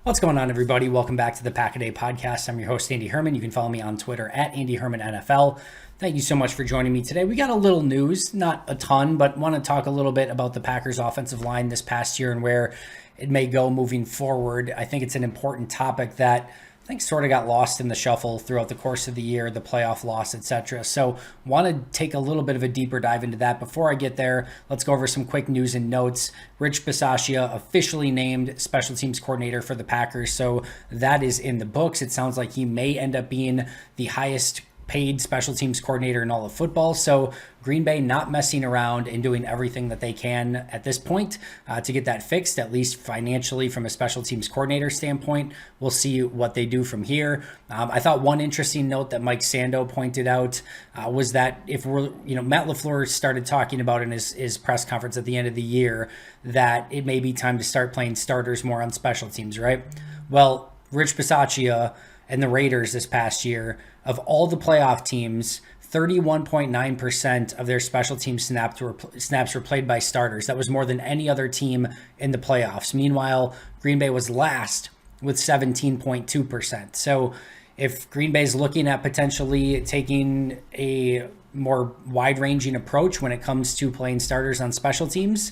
What's going on, everybody? Welcome back to the Pack-A-Day Podcast. I'm your host, Andy Herman. You can follow me on Twitter at AndyHermanNFL. Thank you so much for joining me today. We got a little news, not a ton, but want to talk a little bit about the Packers' offensive line this past year and where it may go moving forward. I think it's an important topic that I think sort of got lost in the shuffle throughout the course of the year, the playoff loss, etc. So want to take a little bit of a deeper dive into that. Before I get there, let's go over some quick news and notes. Rich Bisaccia officially named special teams coordinator for the Packers. So that is in the books. It sounds like he may end up being the highest paid special teams coordinator in all of football. So Green Bay not messing around and doing everything that they can at this point to get that fixed, at least financially from a special teams coordinator standpoint. We'll see what they do from here. I thought one interesting note that Mike Sando pointed out was that if Matt LaFleur started talking about in his press conference at the end of the year that it may be time to start playing starters more on special teams, right? Well, Rich Bisaccia and the Raiders this past year, of all the playoff teams, 31.9% of their special team snaps were played by starters. That was more than any other team in the playoffs. Meanwhile, Green Bay was last with 17.2%. So if Green Bay is looking at potentially taking a more wide-ranging approach when it comes to playing starters on special teams,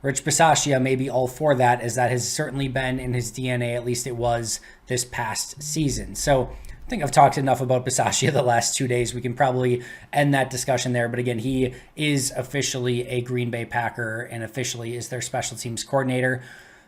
Rich Bisaccia may be all for that, as that has certainly been in his DNA, at least it was this past season. So I think I've talked enough about Bisaccia the last 2 days. We can probably end that discussion there. But again, he is officially a Green Bay Packer and officially is their special teams coordinator.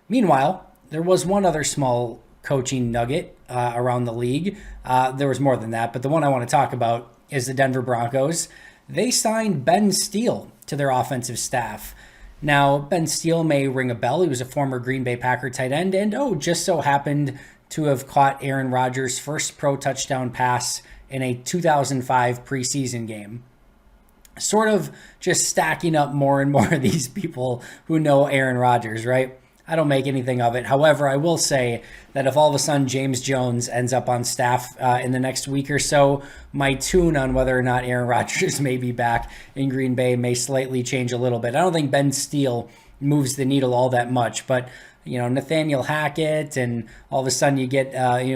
Meanwhile, there was one other small coaching nugget around the league. There was more than that, but the one I want to talk about is the Denver Broncos. They signed Ben Steele to their offensive staff. Now, Ben Steele may ring a bell. He was a former Green Bay Packer tight end and, just so happened to have caught Aaron Rodgers' first pro touchdown pass in a 2005 preseason game. Sort of just stacking up more and more of these people who know Aaron Rodgers, right? I don't make anything of it. However, I will say that if all of a sudden James Jones ends up on staff in the next week or so, my tune on whether or not Aaron Rodgers may be back in Green Bay may slightly change a little bit. I don't think Ben Steele moves the needle all that much, but Nathaniel Hackett, and all of a sudden you get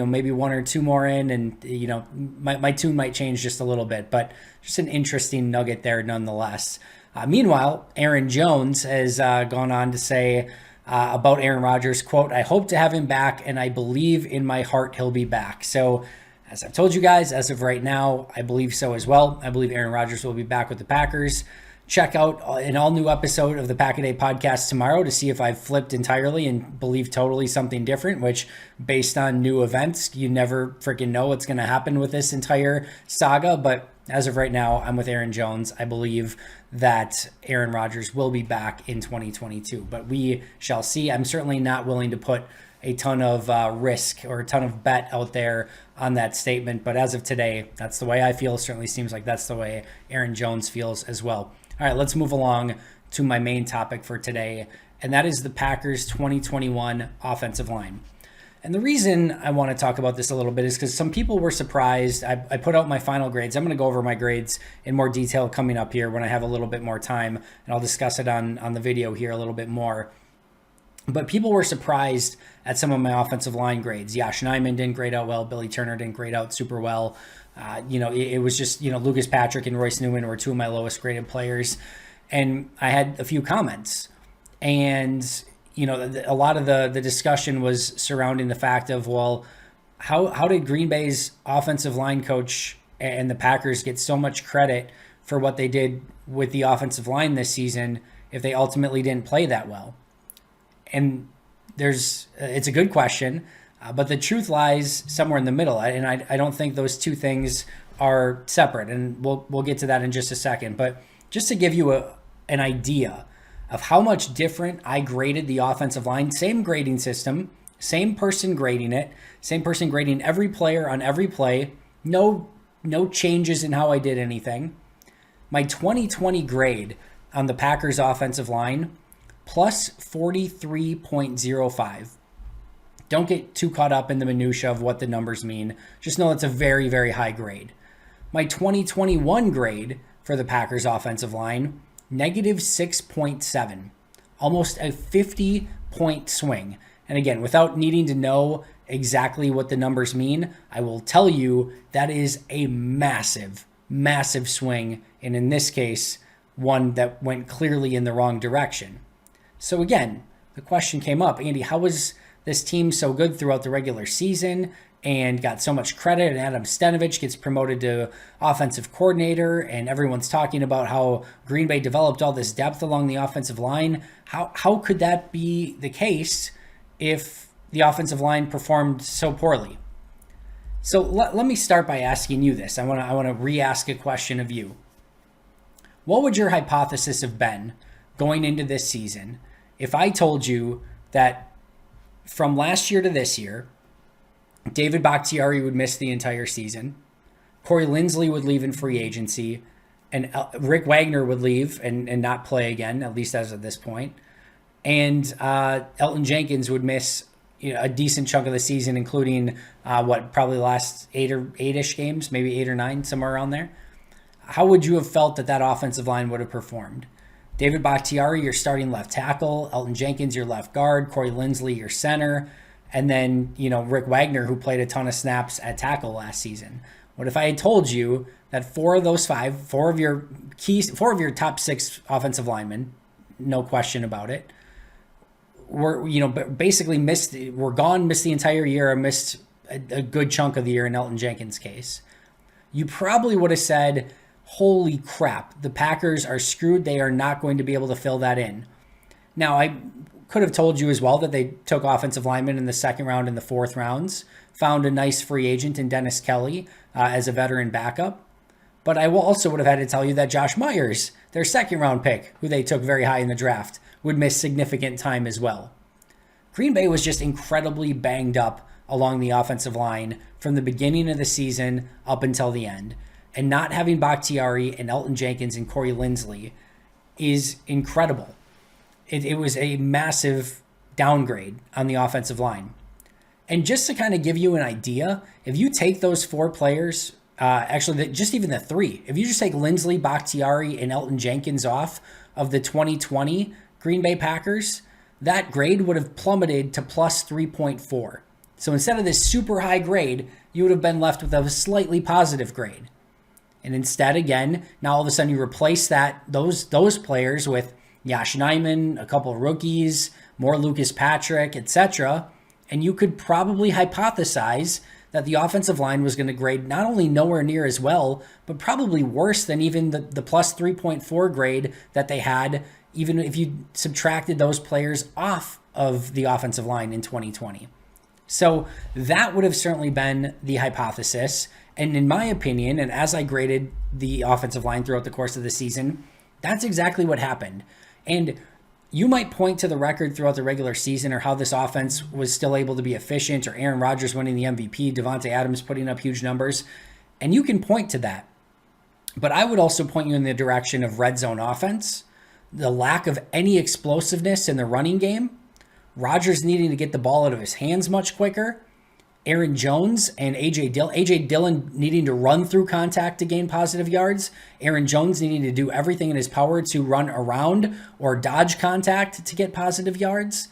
maybe one or two more in, and my tune might change just a little bit, but just an interesting nugget there nonetheless. Meanwhile, Aaron Jones has gone on to say about Aaron Rodgers, quote, "I hope to have him back, and I believe in my heart he'll be back." So as I've told you guys, as of right now, I believe so as well. I believe Aaron Rodgers will be back with the Packers. Check out an all-new episode of the Pack-A-Day Podcast tomorrow to see if I've flipped entirely and believe totally something different, which, based on new events, you never freaking know what's going to happen with this entire saga. But as of right now, I'm with Aaron Jones. I believe that Aaron Rodgers will be back in 2022, but we shall see. I'm certainly not willing to put a ton of risk or a ton of bet out there on that statement, but as of today, that's the way I feel. It certainly seems like that's the way Aaron Jones feels as well. All right, let's move along to my main topic for today, and that is the Packers 2021 offensive line. And the reason I want to talk about this a little bit is because some people were surprised. I put out my final grades. I'm going to go over my grades in more detail coming up here when I have a little bit more time, and I'll discuss it on the video here a little bit more. But people were surprised at some of my offensive line grades. Yosh Nijman didn't grade out well. Billy Turner didn't grade out super well. It was just, Lucas Patrick and Royce Newman were two of my lowest graded players. And I had a few comments. And a lot of the discussion was surrounding the fact of, well, how did Green Bay's offensive line coach and the Packers get so much credit for what they did with the offensive line this season if they ultimately didn't play that well? And it's a good question, but the truth lies somewhere in the middle. And I don't think those two things are separate. And we'll get to that in just a second. But just to give you an idea of how much different I graded the offensive line. Same grading system, same person grading it, same person grading every player on every play. No changes in how I did anything. My 2020 grade on the Packers offensive line, plus 43.05. Don't get too caught up in the minutia of what the numbers mean. Just know it's a very, very high grade. My 2021 grade for the Packers offensive line, negative 6.7, almost a 50-point swing. And again, without needing to know exactly what the numbers mean, I will tell you that is a massive, massive swing. And in this case, one that went clearly in the wrong direction. So again, the question came up, Andy, how was this team so good throughout the regular season and got so much credit, and Adam Stenavich gets promoted to offensive coordinator, and everyone's talking about how Green Bay developed all this depth along the offensive line? How could that be the case if the offensive line performed so poorly? So let me start by asking you this. I want to re-ask a question of you. What would your hypothesis have been going into this season if I told you that from last year to this year, David Bakhtiari would miss the entire season, Corey Linsley would leave in free agency, and Rick Wagner would leave and not play again, at least as of this point, and Elton Jenkins would miss a decent chunk of the season, including probably the last eight-ish games, maybe 8 or 9, somewhere around there? How would you have felt that offensive line would have performed? David Bakhtiari, your starting left tackle, Elton Jenkins, your left guard, Corey Linsley, your center, and then, Rick Wagner, who played a ton of snaps at tackle last season. What if I had told you that four of your top 6 offensive linemen, no question about it, were, basically missed the entire year, or missed a good chunk of the year in Elton Jenkins' case? You probably would have said, holy crap, the Packers are screwed. They are not going to be able to fill that in. Now, I could have told you as well that they took offensive linemen in the 2nd round and the 4th rounds, found a nice free agent in Dennis Kelly as a veteran backup. But I also would have had to tell you that Josh Myers, their 2nd round pick, who they took very high in the draft, would miss significant time as well. Green Bay was just incredibly banged up along the offensive line from the beginning of the season up until the end. And not having Bakhtiari and Elton Jenkins and Corey Linsley is incredible. It was a massive downgrade on the offensive line. And just to kind of give you an idea, if you take those 4 players, just even the 3, if you just take Linsley, Bakhtiari, and Elton Jenkins off of the 2020 Green Bay Packers, that grade would have plummeted to plus 3.4. So instead of this super high grade, you would have been left with a slightly positive grade. And instead, again, now all of a sudden you replace those players with Yash Nyman, a couple of rookies, more Lucas Patrick, etc. And you could probably hypothesize that the offensive line was going to grade not only nowhere near as well, but probably worse than even the plus 3.4 grade that they had, even if you subtracted those players off of the offensive line in 2020. So that would have certainly been the hypothesis. And in my opinion, and as I graded the offensive line throughout the course of the season, that's exactly what happened. And you might point to the record throughout the regular season, or how this offense was still able to be efficient, or Aaron Rodgers winning the MVP, Devontae Adams putting up huge numbers, and you can point to that. But I would also point you in the direction of red zone offense, the lack of any explosiveness in the running game, Rodgers needing to get the ball out of his hands much quicker, Aaron Jones and A.J. Dillon needing to run through contact to gain positive yards, Aaron Jones needing to do everything in his power to run around or dodge contact to get positive yards.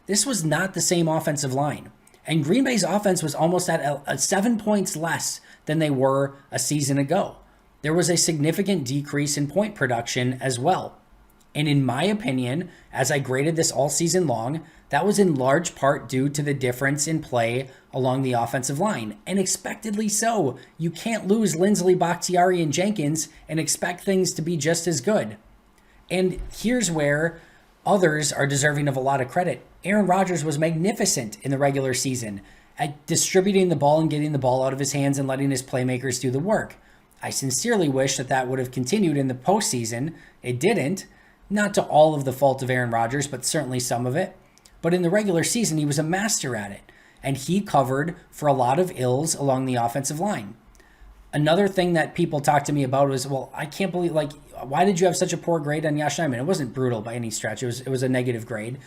This was not the same offensive line. And Green Bay's offense was almost at 7 points less than they were a season ago. There was a significant decrease in point production as well. And in my opinion, as I graded this all season long, that was in large part due to the difference in play along the offensive line. And expectedly so. You can't lose Linsley, Bakhtiari, and Jenkins and expect things to be just as good. And here's where others are deserving of a lot of credit. Aaron Rodgers was magnificent in the regular season at distributing the ball and getting the ball out of his hands and letting his playmakers do the work. I sincerely wish that would have continued in the postseason. It didn't. Not to all of the fault of Aaron Rodgers, but certainly some of it. But in the regular season, he was a master at it. And he covered for a lot of ills along the offensive line. Another thing that people talked to me about was, well, I can't believe, why did you have such a poor grade on Yash Nyman? It wasn't brutal by any stretch. It was a negative grade.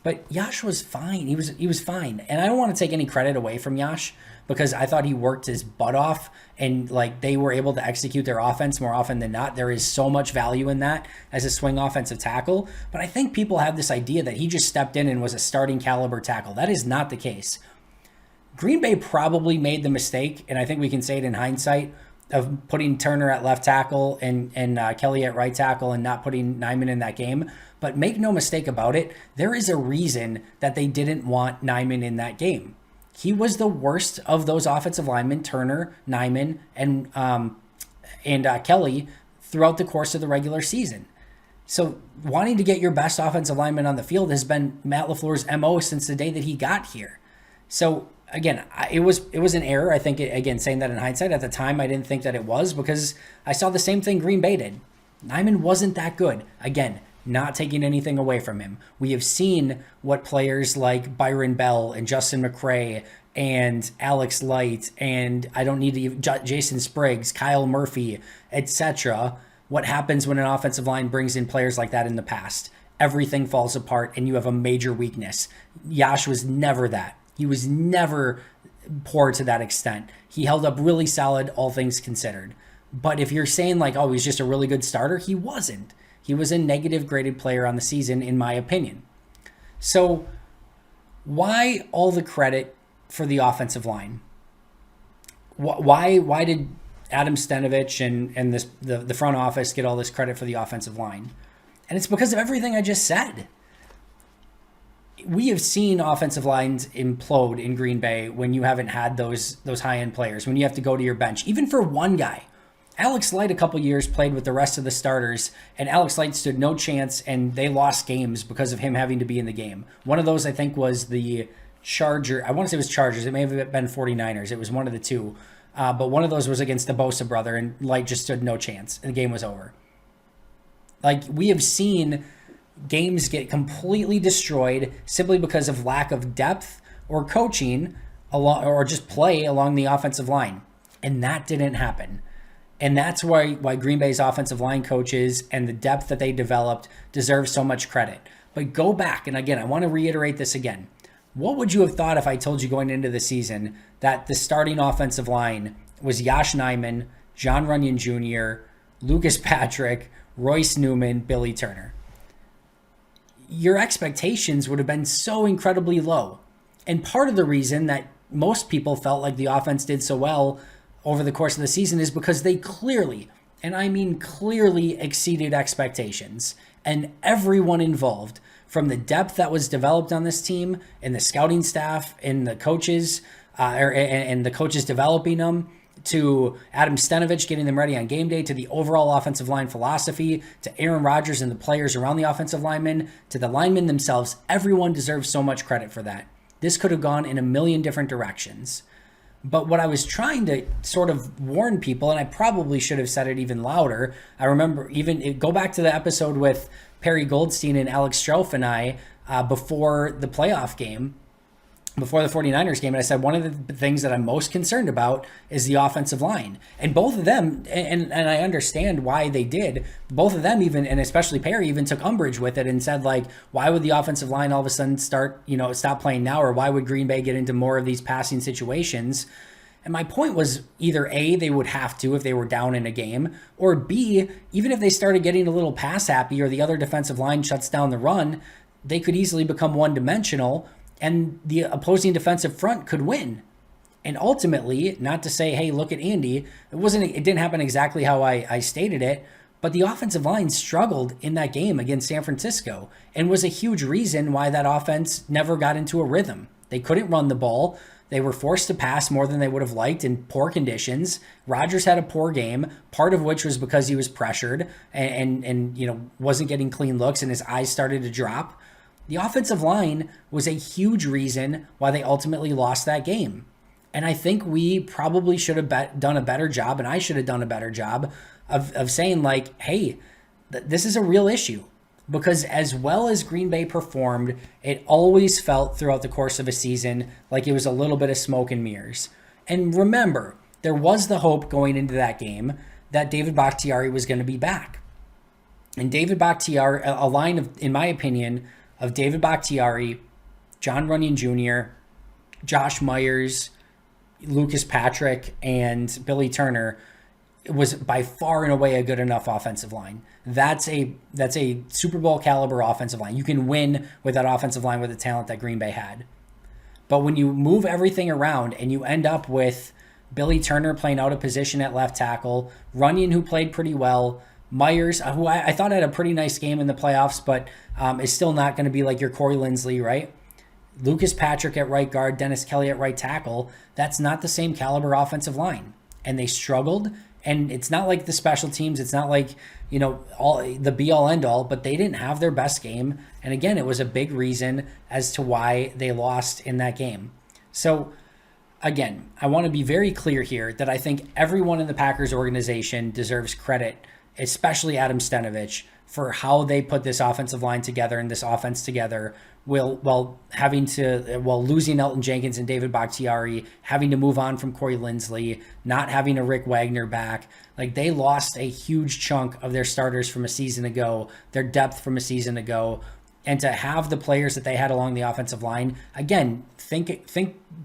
But Yash was fine. He was fine. And I don't want to take any credit away from Yash because I thought he worked his butt off and like they were able to execute their offense more often than not. There is so much value in that as a swing offensive tackle. But I think people have this idea that he just stepped in and was a starting caliber tackle. That is not the case. Green Bay probably made the mistake, and I think we can say it in hindsight, of putting Turner at left tackle and Kelly at right tackle and not putting Nyman in that game. But make no mistake about it, there is a reason that they didn't want Nyman in that game. He was the worst of those offensive linemen, Turner, Nyman, and Kelly, throughout the course of the regular season. So wanting to get your best offensive lineman on the field has been Matt LaFleur's MO since the day that he got here. So again, it was an error. I think, again, saying that in hindsight, at the time, I didn't think that it was because I saw the same thing Green Bay did. Nyman wasn't that good. Again, not taking anything away from him. We have seen what players like Byron Bell and Justin McCray and Alex Light and I don't need to Jason Spriggs, Kyle Murphy, etc. What happens when an offensive line brings in players like that in the past? Everything falls apart and you have a major weakness. Yash was never that. He was never poor to that extent. He held up really solid, all things considered. But if you're saying like, oh, he's just a really good starter, he wasn't. He was a negative graded player on the season, in my opinion. So why all the credit for the offensive line? Why did Adam Stenavich and the front office get all this credit for the offensive line? And it's because of everything I just said. We have seen offensive lines implode in Green Bay when you haven't had those high-end players, when you have to go to your bench. Even for one guy. Alex Light a couple years played with the rest of the starters, and Alex Light stood no chance, and they lost games because of him having to be in the game. One of those, I think, was the Charger. I want to say it was Chargers. It may have been 49ers. It was one of the two. But one of those was against the Bosa brother, and Light just stood no chance, and the game was over. Like, we have seen games get completely destroyed simply because of lack of depth or coaching or just play along the offensive line. And that didn't happen. And that's why Green Bay's offensive line coaches and the depth that they developed deserve so much credit. But go back, and again, I want to reiterate this again. What would you have thought if I told you going into the season that the starting offensive line was Yosh Nijman, John Runyon Jr., Lucas Patrick, Royce Newman, Billy Turner? Your expectations would have been so incredibly low. And part of the reason that most people felt like the offense did so well over the course of the season is because they clearly, and I mean clearly, exceeded expectations. And everyone involved, from the depth that was developed on this team and the scouting staff and the coaches, and the coaches developing them, to Adam Stenavich getting them ready on game day, to the overall offensive line philosophy, to Aaron Rodgers and the players around the offensive linemen, to the linemen themselves. Everyone deserves so much credit for that. This could have gone in a million different directions. But what I was trying to sort of warn people, and I probably should have said it even louder, I remember go back to the episode with Perry Goldstein and Alex Strouf and I before the playoff game, before the 49ers game, and I said one of the things that I'm most concerned about is the offensive line. And both of them, and I understand why they did, both of them even, and especially Perry, even took umbrage with it and said, like, why would the offensive line all of a sudden stop playing now, or why would Green Bay get into more of these passing situations? And my point was either A, they would have to if they were down in a game, or B, even if they started getting a little pass happy or the other defensive line shuts down the run, they could easily become one-dimensional, and the opposing defensive front could win. And ultimately, not to say, hey, look at Andy, it didn't happen exactly how I stated it, but the offensive line struggled in that game against San Francisco and was a huge reason why that offense never got into a rhythm. They couldn't run the ball. They were forced to pass more than they would have liked in poor conditions. Rodgers had a poor game, part of which was because he was pressured and wasn't getting clean looks and his eyes started to drop. The offensive line was a huge reason why they ultimately lost that game. And I think we probably should have done a better job, and I should have done a better job of saying, like, hey, this is a real issue. Because as well as Green Bay performed, it always felt throughout the course of a season like it was a little bit of smoke and mirrors. And remember, there was the hope going into that game that David Bakhtiari was going to be back. And David Bakhtiari, a line of, in my opinion, of David Bakhtiari, John Runyon Jr., Josh Myers, Lucas Patrick, and Billy Turner was by far and away a good enough offensive line. That's a Super Bowl caliber offensive line. You can win with that offensive line with the talent that Green Bay had. But when you move everything around and you end up with Billy Turner playing out of position at left tackle, Runyon, who played pretty well, Myers, who I thought had a pretty nice game in the playoffs, but is still not going to be like your Corey Linsley, right? Lucas Patrick at right guard, Dennis Kelly at right tackle. That's not the same caliber offensive line. And they struggled. And it's not like the special teams. It's not like, all the be-all, end-all, but they didn't have their best game. And again, it was a big reason as to why they lost in that game. So, again, I want to be very clear here that I think everyone in the Packers organization deserves credit, especially Adam Stenavich, for how they put this offensive line together and this offense together while losing Elton Jenkins and David Bakhtiari, having to move on from Corey Linsley, not having a Rick Wagner back. Like, they lost a huge chunk of their starters from a season ago, their depth from a season ago. And to have the players that they had along the offensive line, again,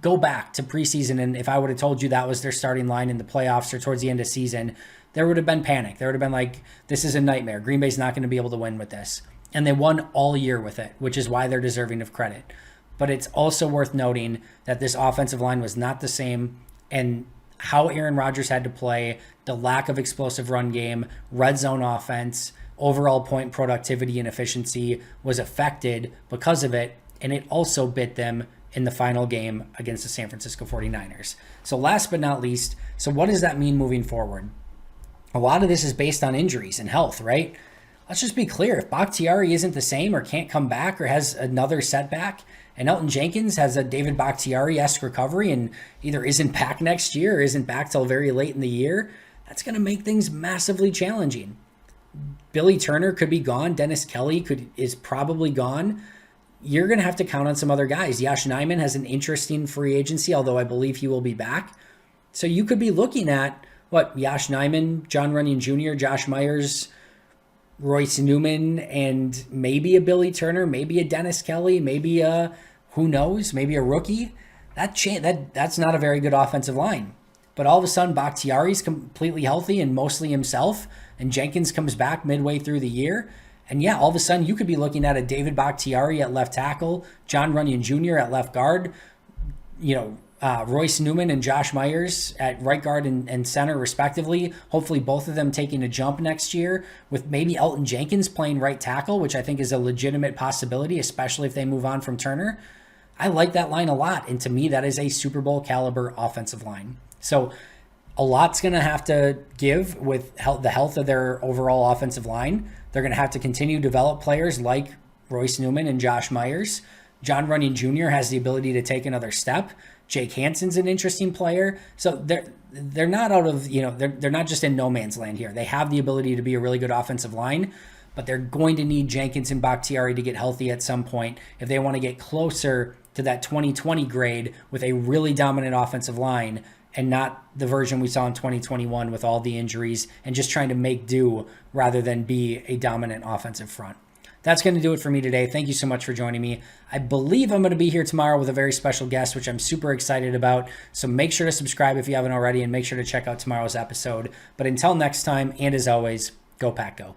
go back to preseason, and if I would have told you that was their starting line in the playoffs or towards the end of season, there would have been panic. There would have been like, this is a nightmare. Green Bay's not going to be able to win with this. And they won all year with it, which is why they're deserving of credit. But it's also worth noting that this offensive line was not the same, and how Aaron Rodgers had to play, the lack of explosive run game, red zone offense, overall point productivity and efficiency was affected because of it, and it also bit them in the final game against the San Francisco 49ers. So last but not least, so what does that mean moving forward? A lot of this is based on injuries and health, right? Let's just be clear. If Bakhtiari isn't the same or can't come back or has another setback, and Elton Jenkins has a David Bakhtiari-esque recovery and either isn't back next year or isn't back till very late in the year, that's going to make things massively challenging. Billy Turner could be gone. Dennis Kelly is probably gone. You're going to have to count on some other guys. Yosh Nijman has an interesting free agency, although I believe he will be back. So you could be looking at, Yosh Nijman, John Runyon Jr., Josh Myers, Royce Newman, and maybe a Billy Turner, maybe a Dennis Kelly, maybe who knows, maybe a rookie. That's not a very good offensive line. But all of a sudden, Bakhtiari's completely healthy and mostly himself, and Jenkins comes back midway through the year. And yeah, all of a sudden, you could be looking at a David Bakhtiari at left tackle, John Runyon Jr. at left guard, Royce Newman and Josh Myers at right guard and center, respectively. Hopefully, both of them taking a jump next year, with maybe Elton Jenkins playing right tackle, which I think is a legitimate possibility, especially if they move on from Turner. I like that line a lot, and to me, that is a Super Bowl caliber offensive line. So a lot's going to have to give with the health of their overall offensive line. They're going to have to continue to develop players like Royce Newman and Josh Myers. John Runyon Jr. has the ability to take another step. Jake Hanson's an interesting player. So they're not out of, they're not just in no man's land here. They have the ability to be a really good offensive line, but they're going to need Jenkins and Bakhtiari to get healthy at some point if they want to get closer to that 2020 grade with a really dominant offensive line, and not the version we saw in 2021 with all the injuries and just trying to make do rather than be a dominant offensive front. That's going to do it for me today. Thank you so much for joining me. I believe I'm going to be here tomorrow with a very special guest, which I'm super excited about. So make sure to subscribe if you haven't already, and make sure to check out tomorrow's episode. But until next time, and as always, go Pack Go.